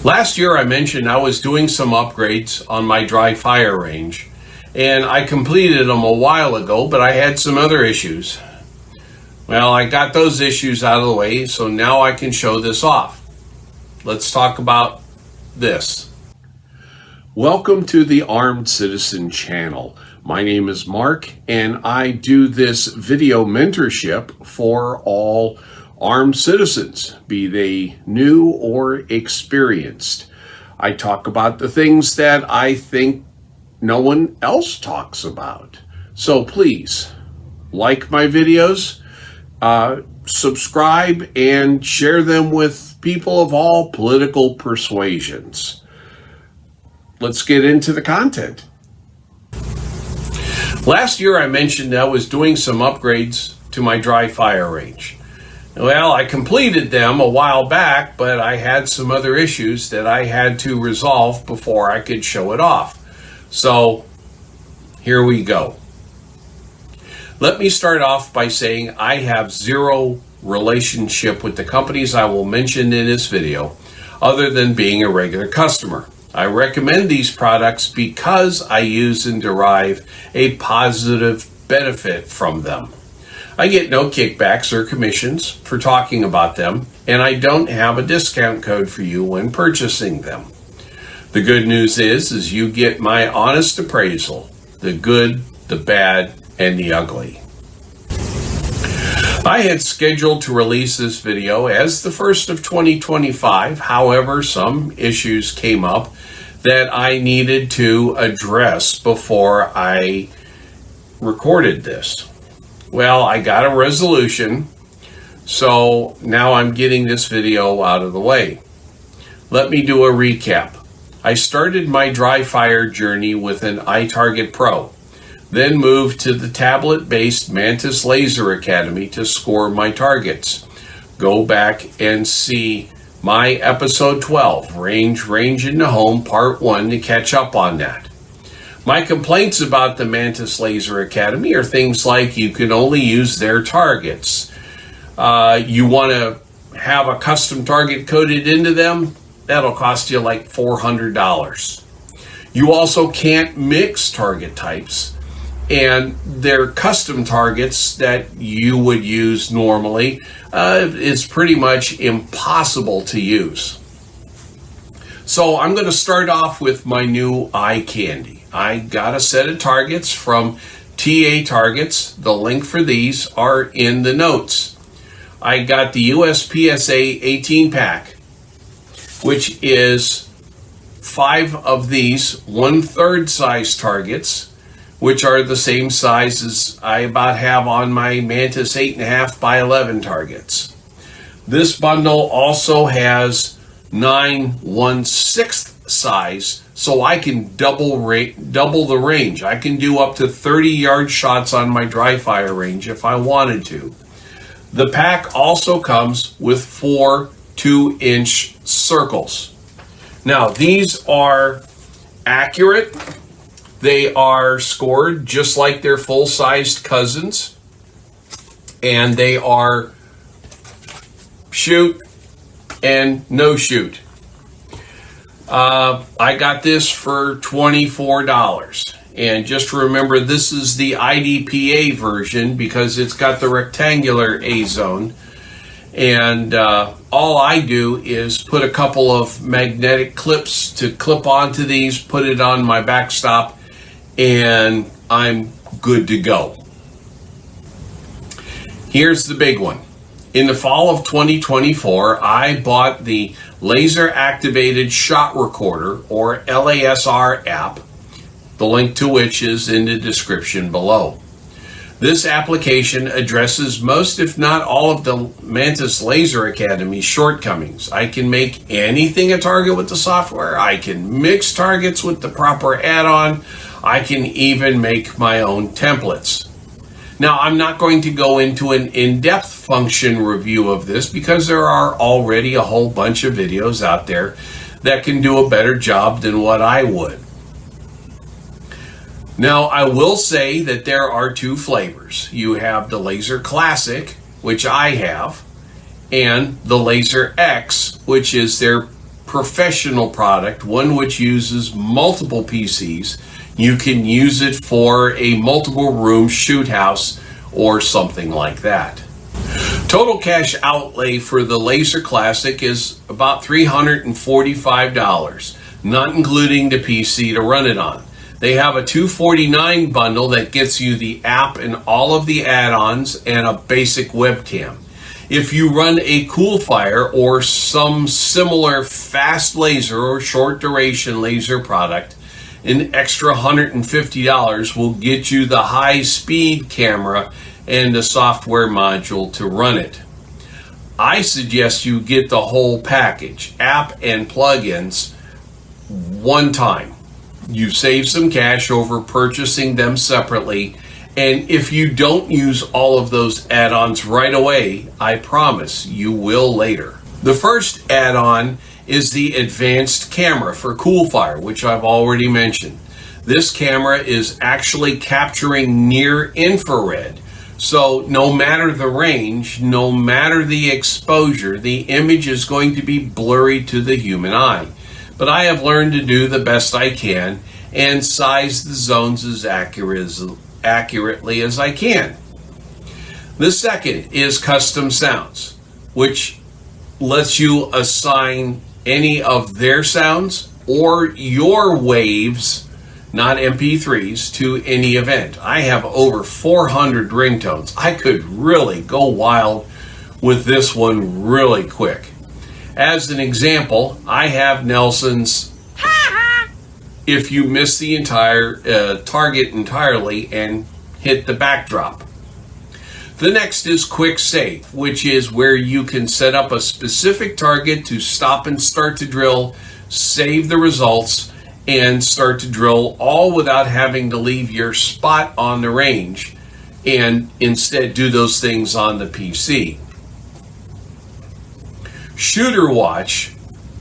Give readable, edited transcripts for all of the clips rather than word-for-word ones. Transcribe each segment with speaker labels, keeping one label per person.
Speaker 1: Last year I mentioned I was doing some upgrades on my dry fire range, and I completed them a while ago, but I had some other issues. Well, I got those issues out of the way, so now I can show this off. Let's talk about this. Welcome to the Armed Citizen channel. My name is Mark, and I do this video mentorship for all armed citizens, be they new or experienced. I talk about the things that I think no one else talks about. So please, like my videos, subscribe, and share them with people of all political persuasions. Let's get into the content. Last year I mentioned I was doing some upgrades to my dry fire range. Well, I completed them a while back, but I had some other issues that I had to resolve before I could show it off. So here we go. Let me start off by saying I have zero relationship with the companies I will mention in this video, other than being a regular customer. I recommend these products because I use and derive a positive benefit from them. I get no kickbacks or commissions for talking about them, and I don't have a discount code for you when purchasing them. The good news is you get my honest appraisal, the good, the bad, and the ugly. I had scheduled to release this video as the first of 2025. However, some issues came up that I needed to address before I recorded this. Well, I got a resolution, so now I'm getting this video out of the way. Let me do a recap. I started my dry fire journey with an iTarget Pro, then moved to the tablet-based Mantis Laser Academy to score my targets. Go back and see my episode 12, Range in the Home, part 1, to catch up on that. My complaints about the Mantis Laser Academy are things like you can only use their targets. You want to have a custom target coded into them? That'll cost you like $400. You also can't mix target types, and their custom targets that you would use normally is pretty much impossible to use. So I'm going to start off with my new eye candy. I got a set of targets from TA Targets. The link for these are in the notes. I got the USPSA 18 pack, which is 5 of these 1/3 size targets, which are the same size as I about have on my Mantis 8.5 by 11 targets. This bundle also has 9 1/6 size, so I can double the range. I can do up to 30-yard shots on my dry fire range if I wanted to. The pack also comes with 4 2-inch circles. Now, these are accurate. They are scored just like their full-sized cousins, and they are shoot and no shoot. I got this for $24, and just remember this is the IDPA version because it's got the rectangular A zone, and all I do is put a couple of magnetic clips to clip onto these, put it on my backstop, and I'm good to go. Here's the big one. In the fall of 2024, I bought the Laser Activated Shot Recorder, or LASR app, the link to which is in the description below. This application addresses most, if not all, of the Mantis Laser Academy's shortcomings. I can make anything a target with the software. I can mix targets with the proper add-on. I can even make my own templates. Now, I'm not going to go into an in-depth function review of this because there are already a whole bunch of videos out there that can do a better job than what I would. Now, I will say that there are 2 flavors. You have the Laser Classic, which I have, and the Laser X, which is their professional product, one which uses multiple PCs. You can use it for a multiple room shoot house or something like that. Total cash outlay for the Laser Classic is about $345, not including the PC to run it on. They have a $249 bundle that gets you the app and all of the add-ons and a basic webcam. If you run a Coolfire or some similar fast laser or short duration laser product, an extra $150 will get you the high-speed camera and the software module to run it. I suggest you get the whole package, app and plugins, one time. You save some cash over purchasing them separately, and if you don't use all of those add-ons right away, I promise you will later. The first add-on is the advanced camera for Coolfire, which I've already mentioned. This camera is actually capturing near infrared, so no matter the range, no matter the exposure, the image is going to be blurry to the human eye. But I have learned to do the best I can and size the zones as accurately as I can. The second is custom sounds, which lets you assign any of their sounds or your waves, not MP3s, to any event. I have over 400 ringtones. I could really go wild with this one really quick. As an example, I have Nelson's If You Miss the Entire Target Entirely and Hit the Backdrop. The next is Quick Save, which is where you can set up a specific target to stop and start to drill, save the results, and start to drill, all without having to leave your spot on the range and instead do those things on the PC. Shooter Watch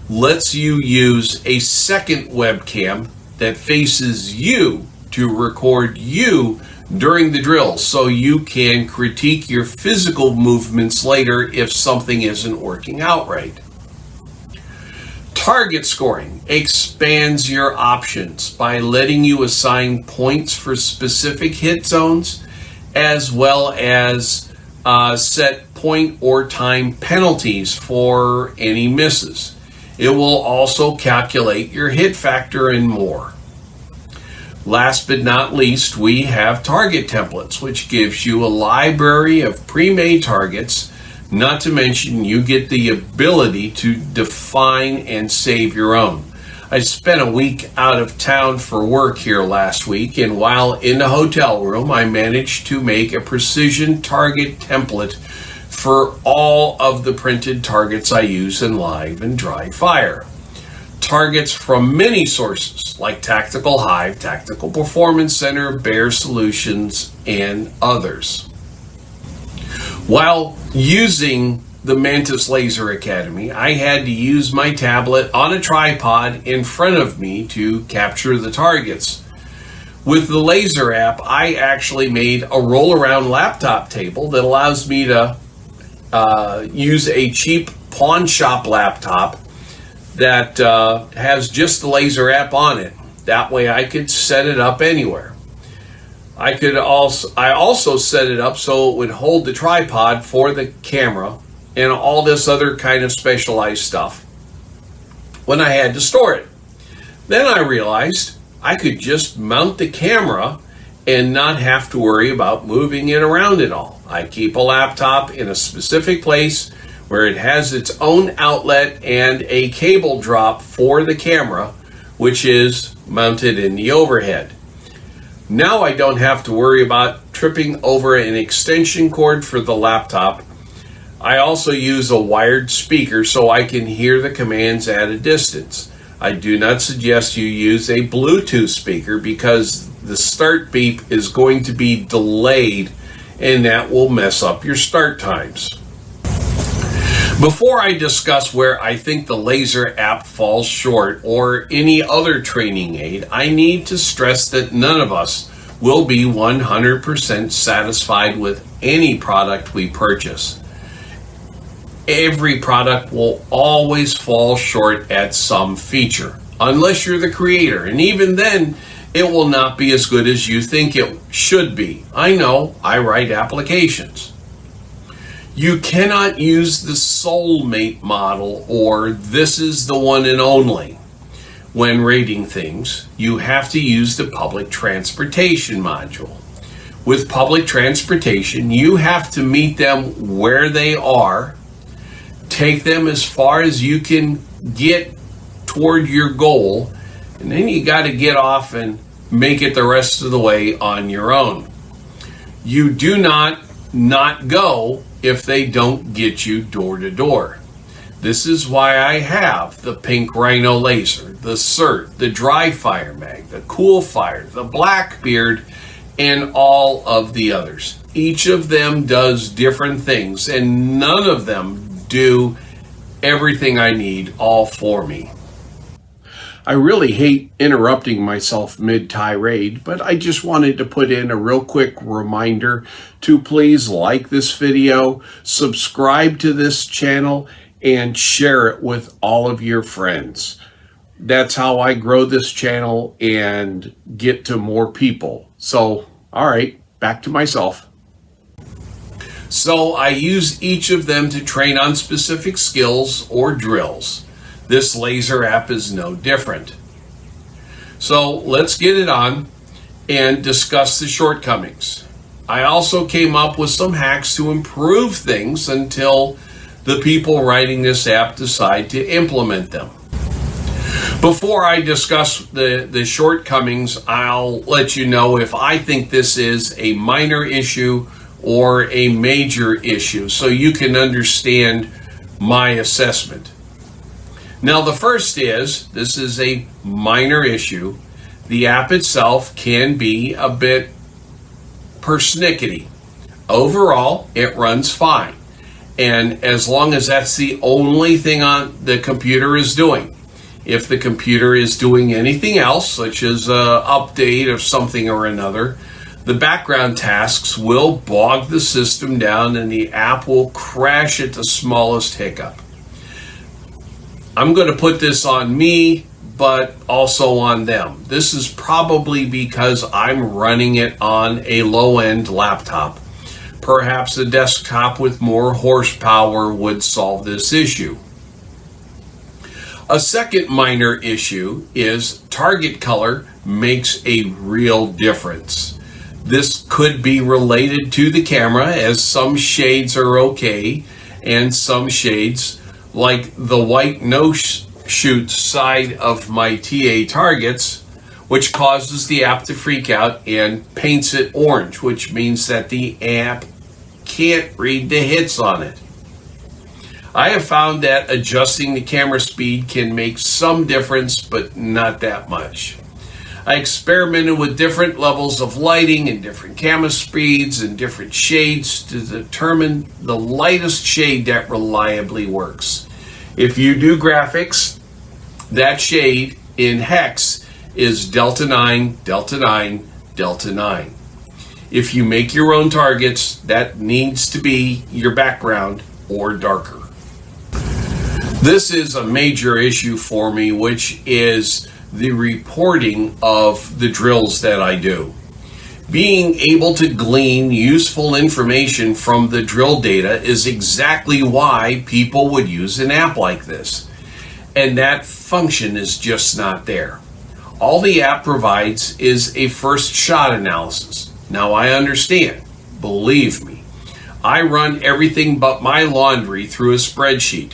Speaker 1: lets you use a second webcam that faces you to record you during the drill, so you can critique your physical movements later if something isn't working out right. Target scoring expands your options by letting you assign points for specific hit zones, as well as set point or time penalties for any misses. It will also calculate your hit factor and more. Last but not least, we have target templates, which gives you a library of pre-made targets. Not to mention, you get the ability to define and save your own. I spent a week out of town for work here last week, and while in the hotel room, I managed to make a precision target template for all of the printed targets I use in live and dry fire. Targets from many sources like Tactical Hive, Tactical Performance Center, Bear Solutions, and others. While using the Mantis Laser Academy, I had to use my tablet on a tripod in front of me to capture the targets. With the Laser app, I actually made a roll-around laptop table that allows me to use a cheap pawn shop laptop that has just the Laser app on it. That way I could set it up anywhere. I also set it up so it would hold the tripod for the camera and all this other kind of specialized stuff when I had to store it. Then I realized I could just mount the camera and not have to worry about moving it around at all. I keep a laptop in a specific place where it has its own outlet and a cable drop for the camera, which is mounted in the overhead. Now I don't have to worry about tripping over an extension cord for the laptop. I also use a wired speaker so I can hear the commands at a distance. I do not suggest you use a Bluetooth speaker because the start beep is going to be delayed and that will mess up your start times. Before I discuss where I think the Laser app falls short or any other training aid, I need to stress that none of us will be 100% satisfied with any product we purchase. Every product will always fall short at some feature, unless you're the creator. And even then, it will not be as good as you think it should be. I know, I write applications. You cannot use the soulmate model or this is the one and only. When rating things, you have to use the public transportation module. With public transportation, you have to meet them where they are, take them as far as you can get toward your goal, and then you got to get off and make it the rest of the way on your own. You do not go if they don't get you door to door. This is why I have the pink rhino laser, the CERT, the dryfire mag, the coolfire, the Blackbeard, and all of the others. Each of them does different things, and none of them do everything I need all for me. I really hate interrupting myself mid-tirade, but I just wanted to put in a real quick reminder to please like this video, subscribe to this channel, and share it with all of your friends. That's how I grow this channel and get to more people. So, all right, back to myself. So I use each of them to train on specific skills or drills. This laser app is no different. So let's get it on and discuss the shortcomings. I also came up with some hacks to improve things until the people writing this app decide to implement them. Before I discuss the shortcomings, I'll let you know if I think this is a minor issue or a major issue so you can understand my assessment. Now, the first is, this is a minor issue. The app itself can be a bit persnickety. Overall, it runs fine. And as long as that's the only thing on the computer is doing. If the computer is doing anything else, such as an update of something or another, the background tasks will bog the system down and the app will crash at the smallest hiccup. I'm going to put this on me, but also on them. This is probably because I'm running it on a low-end laptop. Perhaps a desktop with more horsepower would solve this issue. A second minor issue is target color makes a real difference. This could be related to the camera, as some shades are okay and some shades, like the white no-shoot side of my TA targets, which causes the app to freak out and paints it orange, which means that the app can't read the hits on it. I have found that adjusting the camera speed can make some difference, but not that much. I experimented with different levels of lighting and different camera speeds and different shades to determine the lightest shade that reliably works. If you do graphics, that shade in hex is Delta 9, Delta 9, Delta 9. If you make your own targets, that needs to be your background or darker. This is a major issue for me, which is the reporting of the drills that I do. Being able to glean useful information from the drill data is exactly why people would use an app like this. And that function is just not there. All the app provides is a first shot analysis. Now I understand, believe me, I run everything but my laundry through a spreadsheet.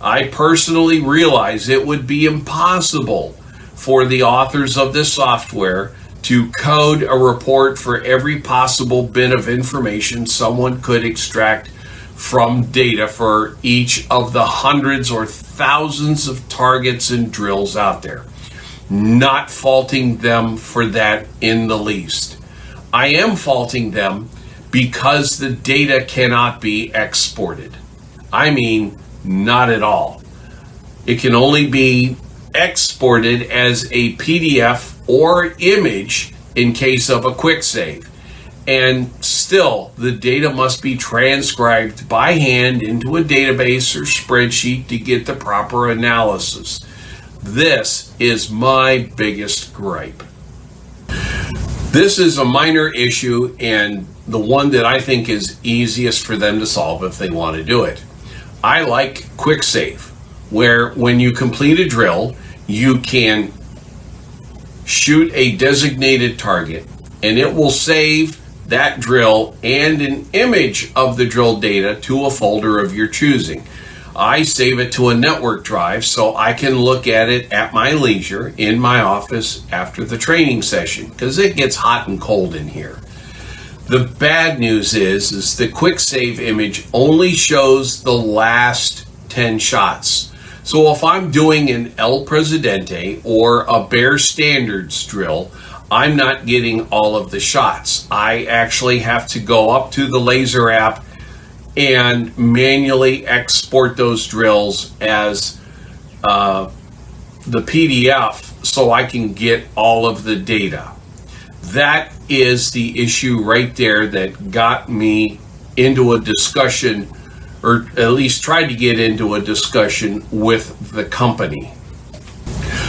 Speaker 1: I personally realize it would be impossible for the authors of this software to code a report for every possible bit of information someone could extract from data for each of the hundreds or thousands of targets and drills out there. Not faulting them for that in the least. I am faulting them because the data cannot be exported. I mean, not at all. It can only be exported as a PDF or image in case of a quick save. and still the data must be transcribed by hand into a database or spreadsheet to get the proper analysis. This is my biggest gripe. This is a minor issue and the one that I think is easiest for them to solve if they want to do it. I like quick save, where when you complete a drill, you can shoot a designated target and it will save that drill and an image of the drill data to a folder of your choosing. I save it to a network drive so I can look at it at my leisure in my office after the training session, because it gets hot and cold in here. The bad news is the quick save image only shows the last 10 shots. So if I'm doing an El Presidente or a Bear Standards drill, I'm not getting all of the shots. I actually have to go up to the laser app and manually export those drills as the PDF so I can get all of the data. That is the issue right there that got me into a discussion, or at least tried to get into a discussion with the company.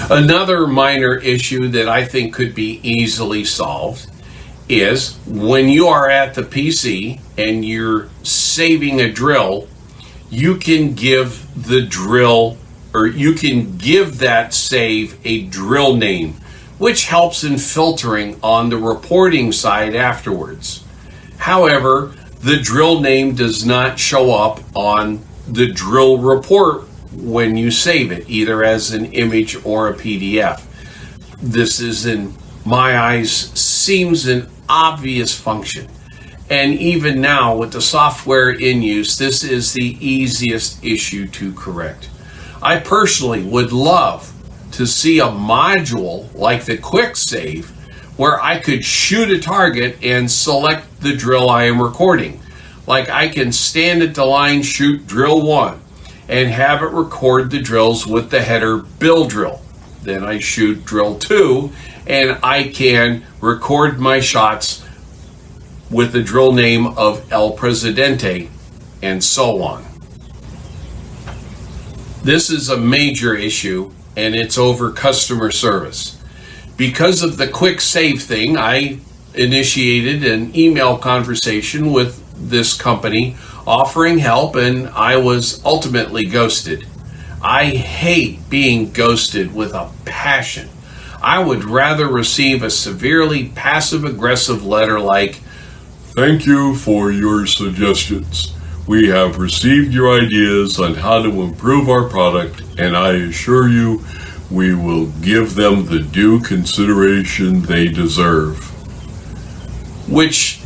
Speaker 1: Another minor issue that I think could be easily solved is when you are at the PC and you're saving a drill, you can give the drill, or you can give that save a drill name, which helps in filtering on the reporting side afterwards. However, the drill name does not show up on the drill report when you save it, either as an image or a PDF. This is, in my eyes, seems an obvious function. And even now, with the software in use, this is the easiest issue to correct. I personally would love to see a module like the quick save where I could shoot a target and select the drill I am recording. Like I can stand at the line, shoot drill 1, and have it record the drills with the header bill drill. Then I shoot drill 2, and I can record my shots with the drill name of El Presidente, and so on. This is a major issue, and it's over customer service. Because of the quick save thing, I initiated an email conversation with this company offering help, and I was ultimately ghosted. I hate being ghosted with a passion. I would rather receive a severely passive-aggressive letter like, "Thank you for your suggestions. We have received your ideas on how to improve our product, and I assure you we will give them the due consideration they deserve." Which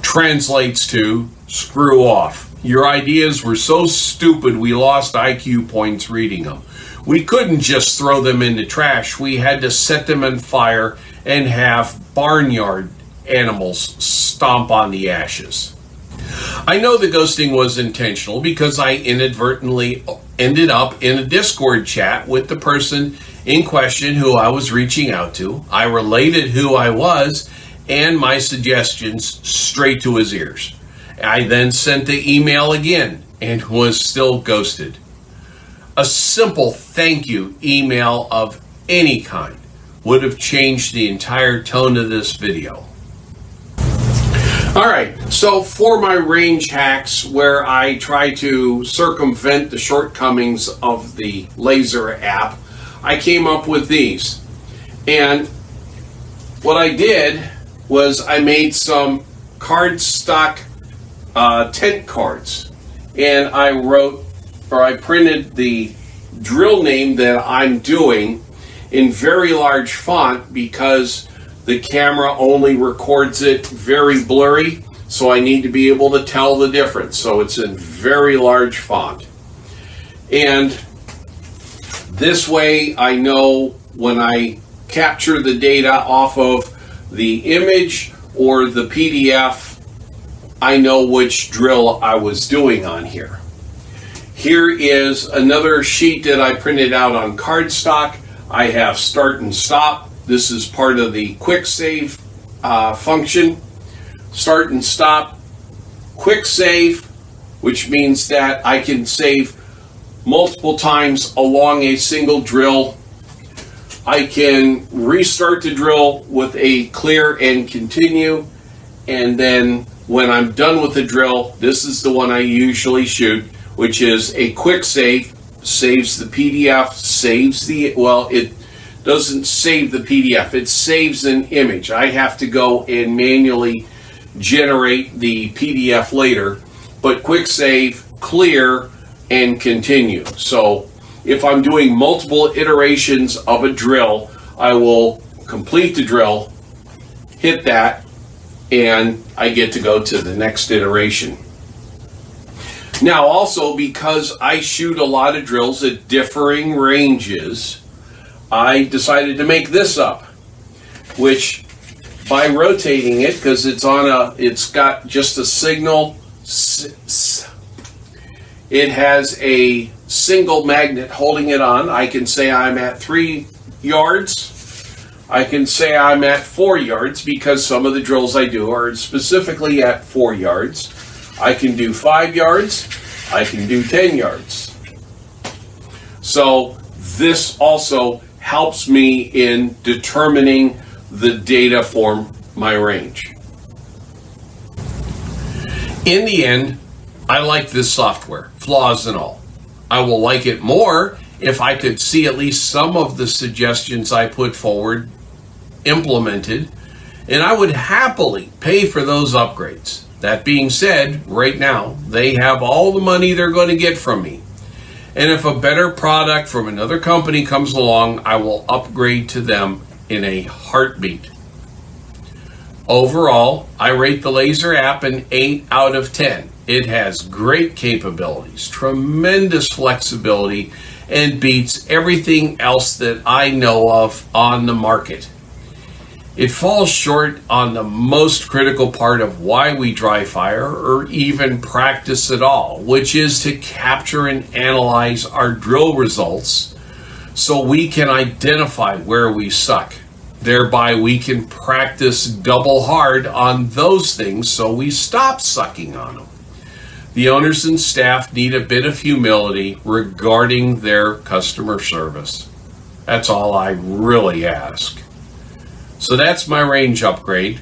Speaker 1: translates to, screw off. Your ideas were so stupid we lost IQ points reading them. We couldn't just throw them in the trash. We had to set them on fire and have barnyard animals stomp on the ashes. I know the ghosting was intentional because I inadvertently ended up in a Discord chat with the person in question who I was reaching out to. I related who I was and my suggestions straight to his ears. I then sent the email again and was still ghosted. A simple thank you email of any kind would have changed the entire tone of this video. Alright, so for my range hacks where I try to circumvent the shortcomings of the laser app, I came up with these. And what I did was I made some cardstock tent cards, and I printed the drill name that I'm doing in very large font because the camera only records it very blurry, so I need to be able to tell the difference. So it's in very large font. And this way I know when I capture the data off of the image or the PDF, I know which drill I was doing on here. Here is another sheet that I printed out on cardstock. I have start and stop. This is part of the quick save function. start and stop, quick save, which means that I can save multiple times along a single drill. I can restart the drill with a clear and continue, and then when I'm done with the drill, this is the one I usually shoot, which is a quick save, saves the PDF, it doesn't save the PDF, it saves an image. I have to go and manually generate the PDF later, but quick save, clear, and continue. So if I'm doing multiple iterations of a drill, I will complete the drill, hit that, and I get to go to the next iteration. Now also, because I shoot a lot of drills at differing ranges, I decided to make this up, which by rotating it, because it's got just a signal, it has a single magnet holding it on. I can say I'm at 3 yards. I can say I'm at 4 yards because some of the drills I do are specifically at 4 yards. I can do 5 yards. I can do 10 yards. So this also helps me in determining the data for my range. In the end, I like this software, flaws and all. I will like it more if I could see at least some of the suggestions I put forward implemented, and I would happily pay for those upgrades. That being said, right now, they have all the money they're going to get from me. And if a better product from another company comes along, I will upgrade to them in a heartbeat. Overall, I rate the Laser app an 8 out of 10. It has great capabilities, tremendous flexibility, and beats everything else that I know of on the market. It falls short on the most critical part of why we dry fire or even practice at all, which is to capture and analyze our drill results so we can identify where we suck. Thereby, we can practice double hard on those things so we stop sucking on them. The owners and staff need a bit of humility regarding their customer service. That's all I really ask. So that's my range upgrade.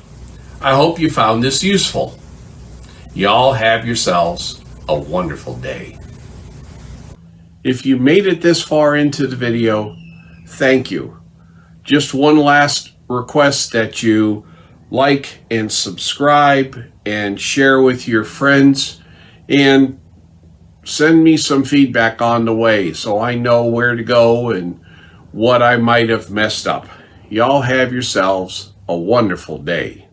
Speaker 1: I hope you found this useful. Y'all have yourselves a wonderful day. If you made it this far into the video, thank you. Just one last request that you like and subscribe and share with your friends, and send me some feedback on the way so I know where to go and what I might have messed up. Y'all have yourselves a wonderful day.